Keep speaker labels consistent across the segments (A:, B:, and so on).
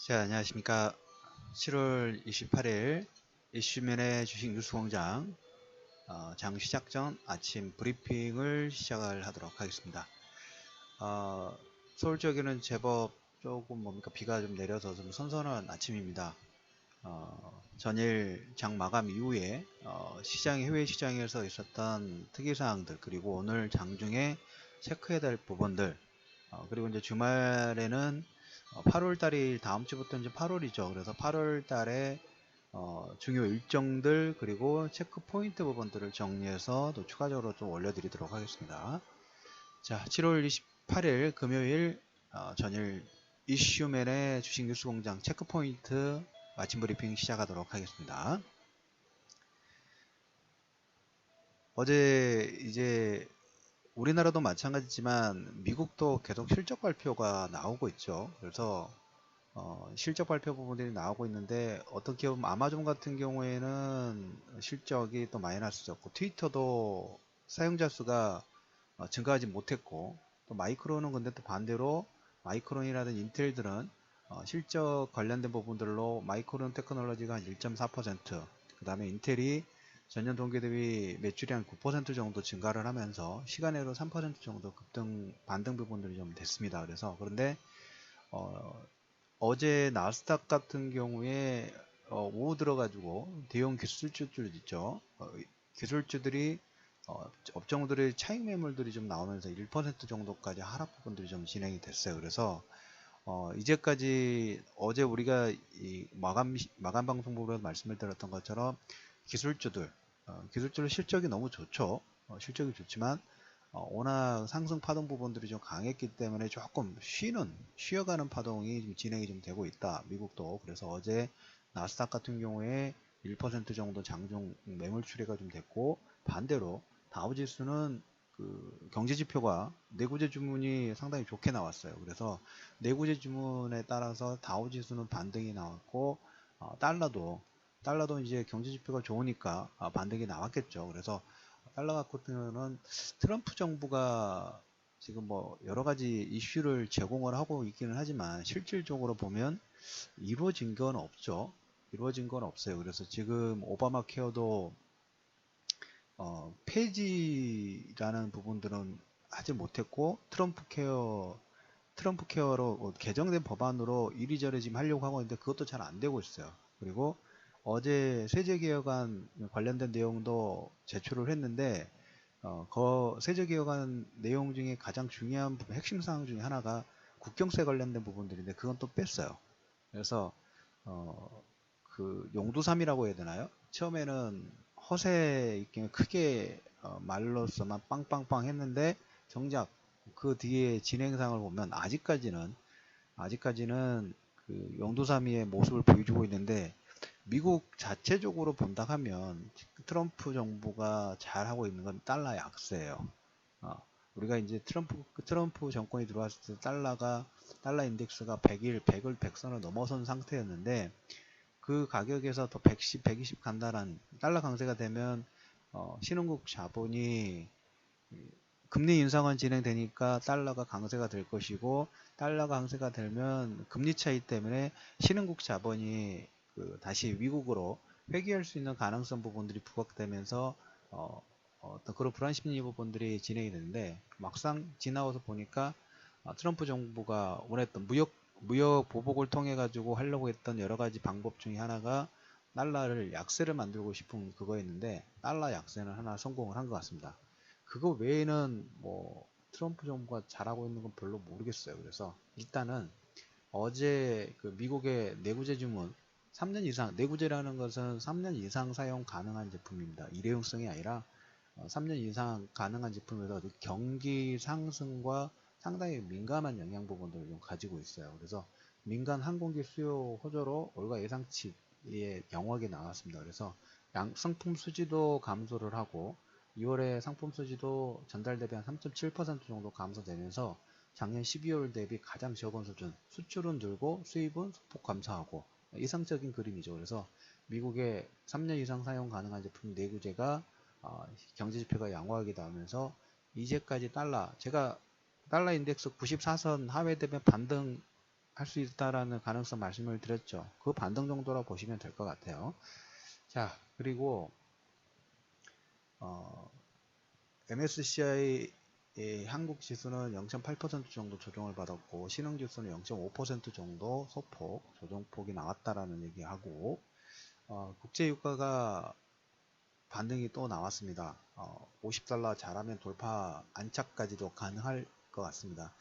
A: 자, 안녕하십니까. 7월 28일 이슈면의 주식 뉴스공장 장 시작 전 아침 브리핑을 시작을 하도록 하겠습니다. 서울 지역에는 제법 조금 비가 좀 내려서 좀 선선한 아침입니다. 전일 장 마감 이후에 해외 시장에서 있었던 특이사항들, 그리고 오늘 장중에 체크해야 될 부분들, 그리고 이제 주말에는 8월 달이 다음 주부터 이제 8월이죠. 그래서 8월 달에 중요 일정들, 그리고 체크 포인트 부분들을 정리해서 또 추가적으로 좀 올려드리도록 하겠습니다. 자, 7월 28일 금요일 전일 이슈맨의 주식 뉴스 공장 체크 포인트 아침 브리핑 시작하도록 하겠습니다. 어제 이제 우리나라도 마찬가지지만 미국도 계속 실적 발표가 나오고 있죠. 그래서 실적 발표 부분들이 나오고 있는데, 어떤 기업은 아마존 같은 경우에는 실적이 또 마이너스였고, 트위터도 사용자 수가 증가하지 못했고, 또 마이크론은 근데 또 반대로 마이크론이라든 인텔들은 실적 관련된 부분들로 마이크론 테크놀로지가 한 1.4%, 그 다음에 인텔이 전년 동기 대비 매출이 한 9% 정도 증가를 하면서 시간외로 3% 정도 급등 반등 부분들이 좀 됐습니다. 그래서 그런데 어제 나스닥 같은 경우에 오후 들어가지고 대형 기술주들 있죠. 기술주들이 업종들의 차익 매물들이 좀 나오면서 1% 정도까지 하락 부분들이 좀 진행이 됐어요. 그래서 이제까지 어제 우리가 이 마감 방송 부분에서 말씀을 드렸던 것처럼 기술주들 실적이 너무 좋죠. 실적이 좋지만 워낙 상승 파동 부분들이 좀 강했기 때문에 조금 쉬어가는 파동이 좀 진행이 좀 되고 있다. 미국도. 그래서 어제 나스닥 같은 경우에 1% 정도 장중 매물 추리가 좀 됐고, 반대로 다우지수는 그 경제 지표가 내구재 주문이 상당히 좋게 나왔어요. 그래서 내구재 주문에 따라서 다우지수는 반등이 나왔고, 달러도 이제 경제 지표가 좋으니까 반등이 나왔겠죠. 그래서 달러 같은 트럼프 정부가 지금 뭐 여러 가지 이슈를 제공을 하고 있기는 하지만 실질적으로 보면 이루어진 건 없죠. 이루어진 건 없어요. 그래서 지금 오바마 케어도 폐지라는 부분들은 하지 못했고, 트럼프 케어로 개정된 법안으로 이리저리 지금 하려고 하고 있는데 그것도 잘 안 되고 있어요. 그리고 어제 세제개혁안 관련된 내용도 제출을 했는데, 세제개혁안 내용 중에 가장 중요한 핵심 사항 중에 하나가 국경세 관련된 부분들인데 그건 또 뺐어요. 그래서 그 용두삼이라고 해야 되나요? 처음에는 허세 있게 크게 말로서만 빵빵빵 했는데, 정작 그 뒤에 진행상을 보면 아직까지는 그 용두사미의 모습을 보여주고 있는데, 미국 자체적으로 본다 하면 트럼프 정부가 잘하고 있는 건 달러 약세예요. 우리가 이제 트럼프 정권이 들어왔을 때 달러 인덱스가 100을 100선을 넘어선 상태였는데, 그 가격에서 더 110, 120 간다는 달러 강세가 되면 신흥국 자본이 금리 인상은 진행되니까 달러가 강세가 될 것이고, 달러가 강세가 되면 금리 차이 때문에 신흥국 자본이 다시 미국으로 회귀할 수 있는 가능성 부분들이 부각되면서 어떤 그런 불안 심리 부분들이 진행이 되는데, 막상 지나와서 보니까 트럼프 정부가 원했던 무역 보복을 통해 가지고 하려고 했던 여러 가지 방법 중에 하나가 달러를 약세를 만들고 싶은 그거였는데, 달러 약세는 하나 성공을 한 것 같습니다. 그거 외에는 뭐 트럼프 정부가 잘하고 있는 건 별로 모르겠어요. 그래서 일단은 어제 그 미국의 내구재 주문 3년 이상, 내구재라는 것은 3년 이상 사용 가능한 제품입니다. 일회용성이 아니라 3년 이상 가능한 제품에서 경기 상승과 상당히 민감한 영향 부분들을 좀 가지고 있어요. 그래서 민간 항공기 수요 호조로 월가 예상치의 영역이 나왔습니다. 그래서 상품 수지도 감소를 하고 2월에 상품 수지도 전달 대비 한 3.7% 정도 감소되면서 작년 12월 대비 가장 적은 수준, 수출은 늘고 수입은 소폭 감소하고 이상적인 그림이죠. 그래서 미국의 3년 이상 사용 가능한 제품 내구재가 경제지표가 양호하게 나오면서 이제까지 제가 달러 인덱스 94선 하회 되면 반등 할 수 있다라는 가능성 말씀을 드렸죠. 그 반등 정도라 보시면 될 것 같아요. 자, 그리고 MSCI 한국 지수는 0.8% 정도 조정을 받았고 신흥지수는 0.5% 정도 소폭 조정폭이 나왔다라는 얘기하고 국제유가가 반등이 또 나왔습니다. 50달러 잘하면 돌파 안착까지도 가능할 것 같습니다.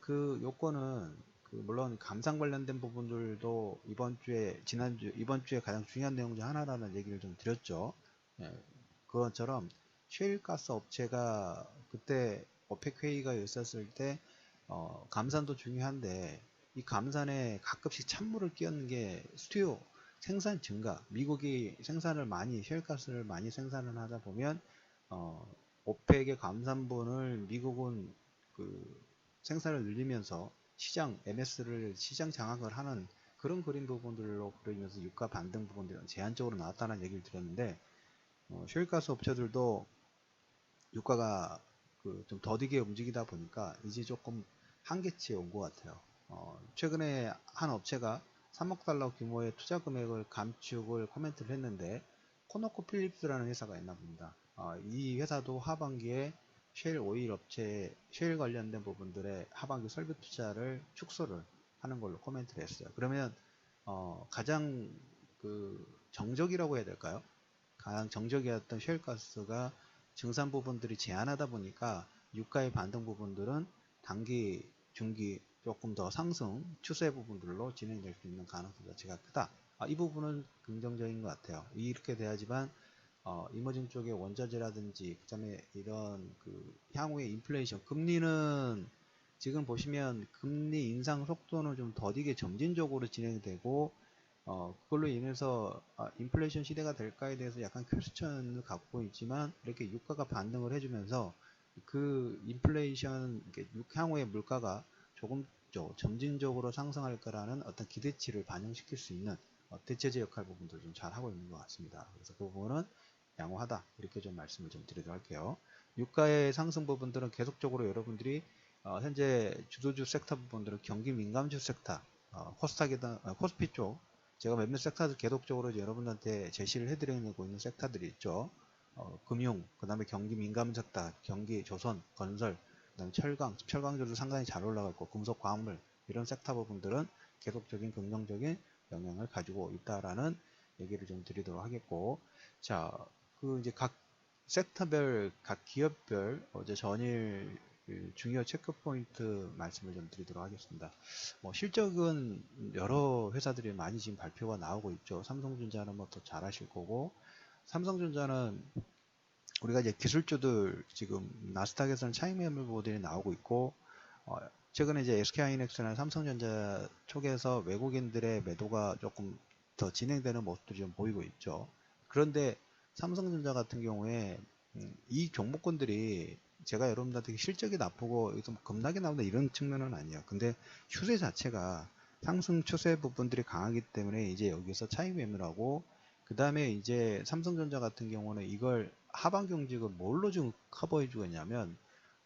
A: 그 요건은 물론 감산 관련된 부분들도 이번 주에 가장 중요한 내용 중 하나라는 얘기를 좀 드렸죠. 예, 그것처럼 셰일가스 업체가 그때 오펙 회의가 있었을 때 감산도 중요한데 이 감산에 가끔씩 찬물을 끼얹는 게 수요 생산 증가, 미국이 생산을 많이 셰일가스를 많이 생산을 하다 보면 오펙의 감산분을 미국은 그 생산을 늘리면서 시장 MS를 시장 장악을 하는 그런 그림 부분들로 그러면서 유가 반등 부분들은 제한적으로 나왔다는 얘기를 드렸는데 셰일가스 업체들도 유가가 좀 더디게 움직이다 보니까 이제 조금 한계치에 온 것 같아요. 최근에 한 업체가 3억 달러 규모의 투자 금액을 감축을 코멘트를 했는데 코노코 필립스라는 회사가 있나 봅니다. 이 회사도 하반기에 셰일 오일 업체, 셰일 관련된 부분들의 하반기 설비 투자를 축소를 하는 걸로 코멘트를 했어요. 그러면 가장 정적이라고 해야 될까요? 가장 정적이었던 셰일가스가 증산 부분들이 제한하다 보니까 유가의 반등 부분들은 단기, 중기 조금 더 상승 추세 부분들로 진행될 수 있는 가능성 자체가 크다. 이 부분은 긍정적인 것 같아요. 이렇게 돼야지만 이머징 쪽의 원자재라든지 그다음에 이런 향후의 인플레이션 금리는 지금 보시면 금리 인상 속도는 좀 더디게 점진적으로 진행되고 그걸로 인해서 인플레이션 시대가 될까에 대해서 약간 퀘스천을 갖고 있지만 이렇게 유가가 반등을 해주면서 그 인플레이션 향후의 물가가 조금 점진적으로 상승할 거라는 어떤 기대치를 반영시킬 수 있는 대체제 역할 부분도 좀 잘 하고 있는 것 같습니다. 그래서 그 부분은 양호하다 이렇게 좀 말씀을 좀 드리도록 할게요. 유가의 상승 부분들은 계속적으로 여러분들이 현재 주도주 섹터 부분들은 경기 민감주 섹터 코스닥이나 코스피 쪽 제가 몇몇 섹터들 계속적으로 여러분한테 제시를 해드리고 있는 섹터들이 있죠. 금융, 그 다음에 경기 민감 섹터, 경기, 조선, 건설, 그 다음에 철강주도 상당히 잘 올라갔고, 금속, 광물, 이런 섹터 부분들은 계속적인 긍정적인 영향을 가지고 있다라는 얘기를 좀 드리도록 하겠고, 자, 이제 각 섹터별, 각 기업별 어제 전일 중요 체크 포인트 말씀을 좀 드리도록 하겠습니다. 실적은 여러 회사들이 많이 지금 발표가 나오고 있죠. 삼성전자는 뭐 더 잘하실 거고, 삼성전자는 우리가 이제 기술주들 지금 나스닥에서는 차익 매물보들이 나오고 있고, 최근에 이제 SK하이닉스나 삼성전자 쪽에서 외국인들의 매도가 조금 더 진행되는 모습들이 좀 보이고 있죠. 그런데 삼성전자 같은 경우에 이 종목군들이 제가 여러분들한테 실적이 나쁘고 좀 겁나게 나온다 이런 측면은 아니에요. 근데 추세 자체가 상승 추세 부분들이 강하기 때문에 이제 여기서 차익 매물하고 그 다음에 이제 삼성전자 같은 경우는 이걸 하반 경직을 뭘로 좀 커버해 주겠냐면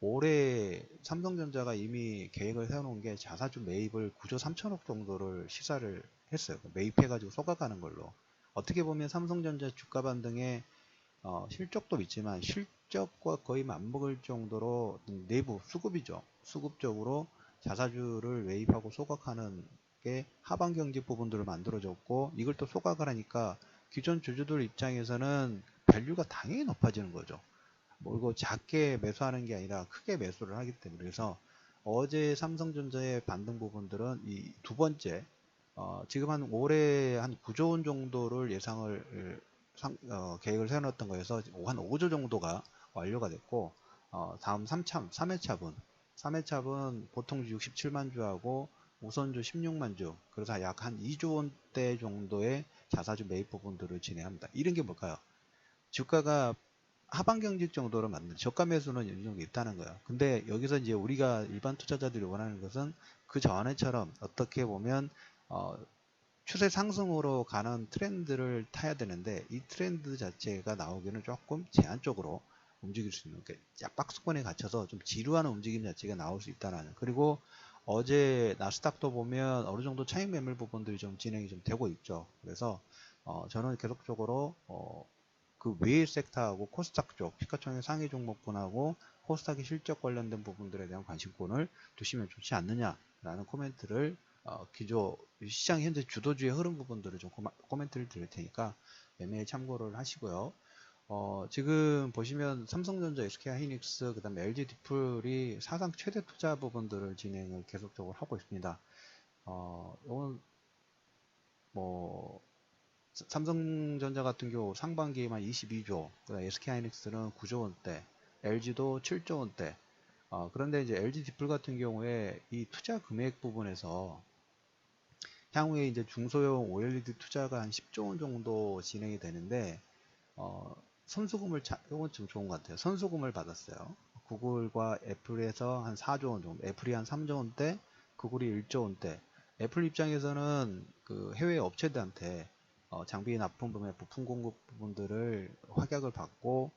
A: 올해 삼성전자가 이미 계획을 세워놓은 게 자사주 매입을 9조 3천억 정도를 시사를 했어요. 매입해가지고 쏟아가는 걸로. 어떻게 보면 삼성전자 주가 반등에 실적도 있지만 실적과 거의 맞먹을 정도로 내부 수급이죠. 수급적으로 자사주를 매입하고 소각하는 게 하반 경직 부분들을 만들어줬고 이걸 또 소각을 하니까 기존 주주들 입장에서는 밸류가 당연히 높아지는 거죠. 뭐 이거 작게 매수하는 게 아니라 크게 매수를 하기 때문에 그래서 어제 삼성전자의 반등 부분들은 이 두 번째 지금 한 올해 한 9조 원 정도를 예상을 계획을 세워놨던 거에서 한 5조 정도가 완료가 됐고 다음 3회차분 보통주 67만 주하고 우선주 16만 주 그래서 약 한 2조 원대 정도의 자사주 매입 부분들을 진행합니다. 이런 게 뭘까요? 주가가 하반 경직 정도로 만든 저가 매수는 어느 정도 있다는 거예요. 근데 여기서 이제 우리가 일반 투자자들이 원하는 것은 그 전에처럼 어떻게 보면 추세 상승으로 가는 트렌드를 타야 되는데 이 트렌드 자체가 나오기는 조금 제한적으로 움직일 수 있는 그러니까 박스권에 갇혀서 좀 지루한 움직임 자체가 나올 수 있다는 그리고 어제 나스닥도 보면 어느 정도 차익 매물 부분들이 좀 진행이 좀 되고 있죠. 그래서 저는 계속적으로 그 외의 섹터하고 코스닥 쪽, 시가총액 상위 종목군하고 코스닥의 실적 관련된 부분들에 대한 관심권을 두시면 좋지 않느냐라는 코멘트를 기조 시장 현재 주도주의 흐름 부분들을 좀 코멘트를 드릴 테니까 매매에 참고를 하시고요. 지금 보시면 삼성전자, SK하이닉스, 그 다음에 LG 디플이 사상 최대 투자 부분들을 진행을 계속적으로 하고 있습니다. 이건 뭐 삼성전자 같은 경우 상반기에만 22조, 그다음 SK하이닉스는 9조 원대, LG도 7조 원대. 그런데 이제 LG 디플 같은 경우에 이 투자 금액 부분에서 향후에 이제 중소형 OLED 투자가 한 10조 원 정도 진행이 되는데 선수금을 이건 좀 좋은 것 같아요. 선수금을 받았어요. 구글과 애플에서 한 4조 원 정도, 애플이 한 3조 원대, 구글이 1조 원대. 애플 입장에서는 그 해외 업체들한테 장비 납품분의 부품 공급 부분들을 확약을 받고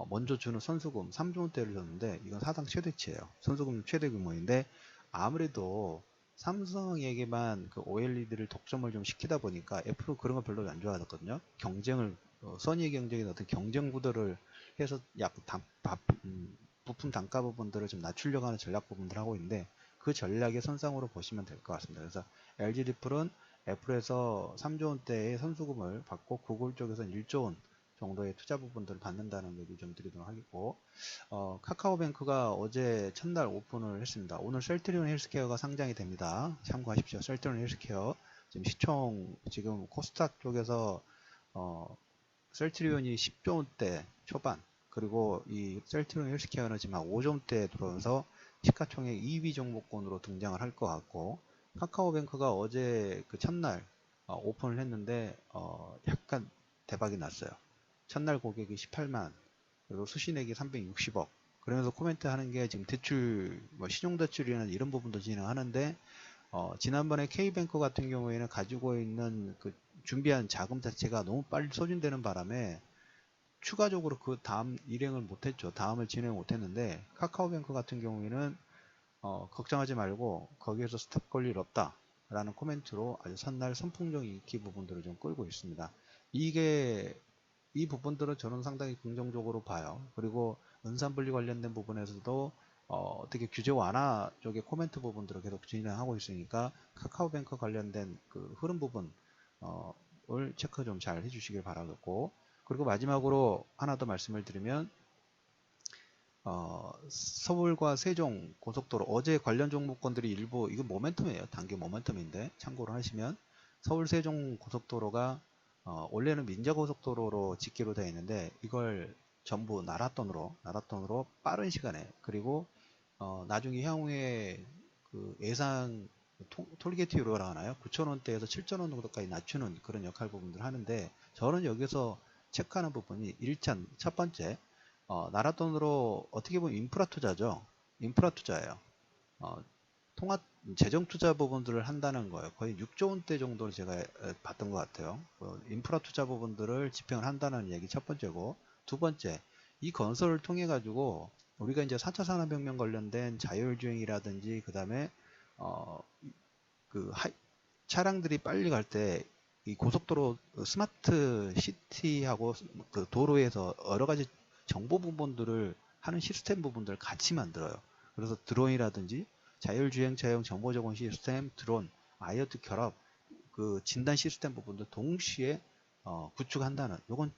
A: 먼저 주는 선수금 3조 원대를 줬는데 이건 사상 최대치예요. 선수금 최대 규모인데 아무래도 삼성에게만 그 OLED를 독점을 좀 시키다 보니까 애플은 그런 걸 별로 안 좋아하거든요. 경쟁을 선의 경쟁의 어떤 경쟁 구도를 해서 부품 단가 부분들을 좀 낮추려고 하는 전략 부분들을 하고 있는데 그 전략의 선상으로 보시면 될 것 같습니다. 그래서 LG 디플은 애플에서 3조 원대의 선수금을 받고 구글 쪽에서는 1조 원 정도의 투자 부분들을 받는다는 얘기 좀 드리도록 하겠고 카카오뱅크가 어제 첫날 오픈을 했습니다. 오늘 셀트리온 헬스케어가 상장이 됩니다. 참고하십시오. 셀트리온 헬스케어 지금 시총 지금 코스닥 쪽에서 셀트리온이 10조 원대 초반 그리고 이 셀트리온 헬스케어는 지금 한 5조 원대에 들어오면서 시가총액 2위 종목군으로 등장을 할 것 같고 카카오뱅크가 어제 그 첫날 오픈을 했는데 약간 대박이 났어요. 첫날 고객이 18만 그리고 수신액이 360억 그러면서 코멘트 하는 게 지금 대출 뭐 신용대출이나 이런 부분도 진행하는데 지난번에 K뱅크 같은 경우에는 가지고 있는 그 준비한 자금 자체가 너무 빨리 소진되는 바람에 추가적으로 그 다음 일행을 못했죠. 다음을 진행 못했는데 카카오뱅크 같은 경우에는 걱정하지 말고 거기에서 스탑 걸 일 없다 라는 코멘트로 아주 첫날 선풍적 인기 부분들을 좀 끌고 있습니다. 이 부분들은 저는 상당히 긍정적으로 봐요. 그리고 은산분리 관련된 부분에서도 어떻게 규제 완화 쪽의 코멘트 부분들을 계속 진행하고 있으니까 카카오뱅크 관련된 그 흐름 부분 을 체크 좀 잘 해주시길 바라겠고 그리고 마지막으로 하나 더 말씀을 드리면 서울과 세종 고속도로 어제 관련 종목권들이 일부 이거 모멘텀이에요. 단기 모멘텀인데 참고로 하시면 서울 세종 고속도로가 원래는 민자고속도로로 짓기로 되어 있는데 이걸 전부 나랏돈으로 빠른 시간에 그리고 나중에 향후에 그 예상 톨게이트료라고 하나요? 9,000원대에서 7,000원 정도까지 낮추는 그런 역할 부분들을 하는데 저는 여기서 체크하는 부분이 일단 첫 번째 나랏돈으로 어떻게 보면 인프라 투자죠. 인프라 투자예요. 통합 재정 투자 부분들을 한다는 거예요. 거의 6조 원대 정도를 제가 봤던 것 같아요. 인프라 투자 부분들을 집행을 한다는 얘기 첫 번째고 두 번째 이 건설을 통해 가지고 우리가 이제 4차 산업혁명 관련된 자율주행이라든지 그 다음에 그 차량들이 빨리 갈 때 이 고속도로 스마트 시티하고 그 도로에서 여러 가지 정보 부분들을 하는 시스템 부분들을 같이 만들어요. 그래서 드론이라든지 자율주행차용 정보 제공 시스템, 드론, IoT 결합, 그 진단 시스템 부분도 동시에 구축한다는 이건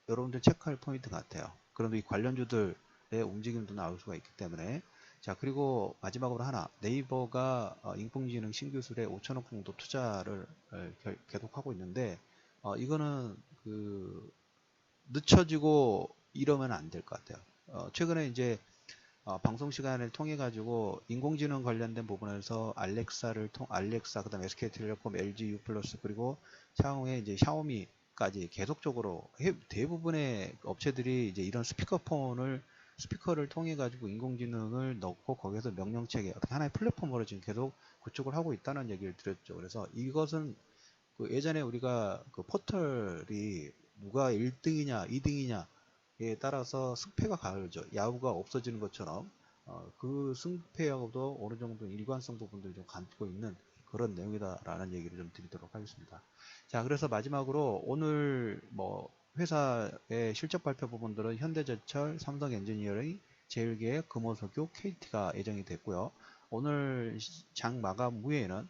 A: 여러분들 체크할 포인트 같아요. 그런데 이 관련주들의 움직임도 나올 수가 있기 때문에 자 그리고 마지막으로 하나 네이버가 인工지능 신기술에 5천억 정도 투자를 계속하고 있는데 이거는 그 늦춰지고 이러면 안 될 것 같아요. 최근에 이제 방송 시간을 통해 가지고 인공지능 관련된 부분에서 알렉사 그다음 SK텔레콤, LG U+, 그리고 향후에 이제 샤오미까지 계속적으로 대부분의 업체들이 이제 이런 스피커를 통해 가지고 인공지능을 넣고 거기서 명령체계 어떻게 하나의 플랫폼으로 지금 계속 구축을 하고 있다는 얘기를 드렸죠. 그래서 이것은 그 예전에 우리가 그 포털이 누가 1등이냐 2등이냐에 따라서 승패가 가르죠. 야구가 없어지는 것처럼 그 승패하고도 어느 정도 일관성 부분들을 좀 갖고 있는 그런 내용이다라는 얘기를 좀 드리도록 하겠습니다. 자, 그래서 마지막으로 오늘 뭐 회사의 실적 발표 부분들은 현대제철, 삼성엔지니어링, 제일기획, 금호석유, KT가 예정이 됐고요. 오늘 장 마감 후에는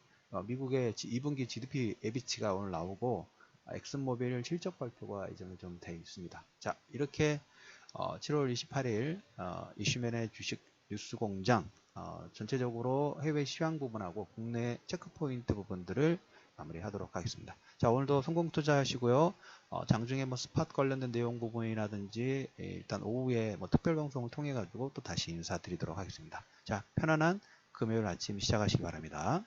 A: 미국의 2분기 GDP 예비치가 오늘 나오고 엑슨모빌 실적 발표가 예정이 좀 되어 있습니다. 자, 이렇게 7월 28일 이슈맨의 주식 뉴스 공장 전체적으로 해외 시황 부분하고 국내 체크포인트 부분들을 마무리하도록 하겠습니다. 자, 오늘도 성공 투자하시고요. 장중에 뭐 스팟 관련된 내용 부분이라든지 일단 오후에 뭐 특별 방송을 통해 가지고 또 다시 인사드리도록 하겠습니다. 자, 편안한 금요일 아침 시작하시기 바랍니다.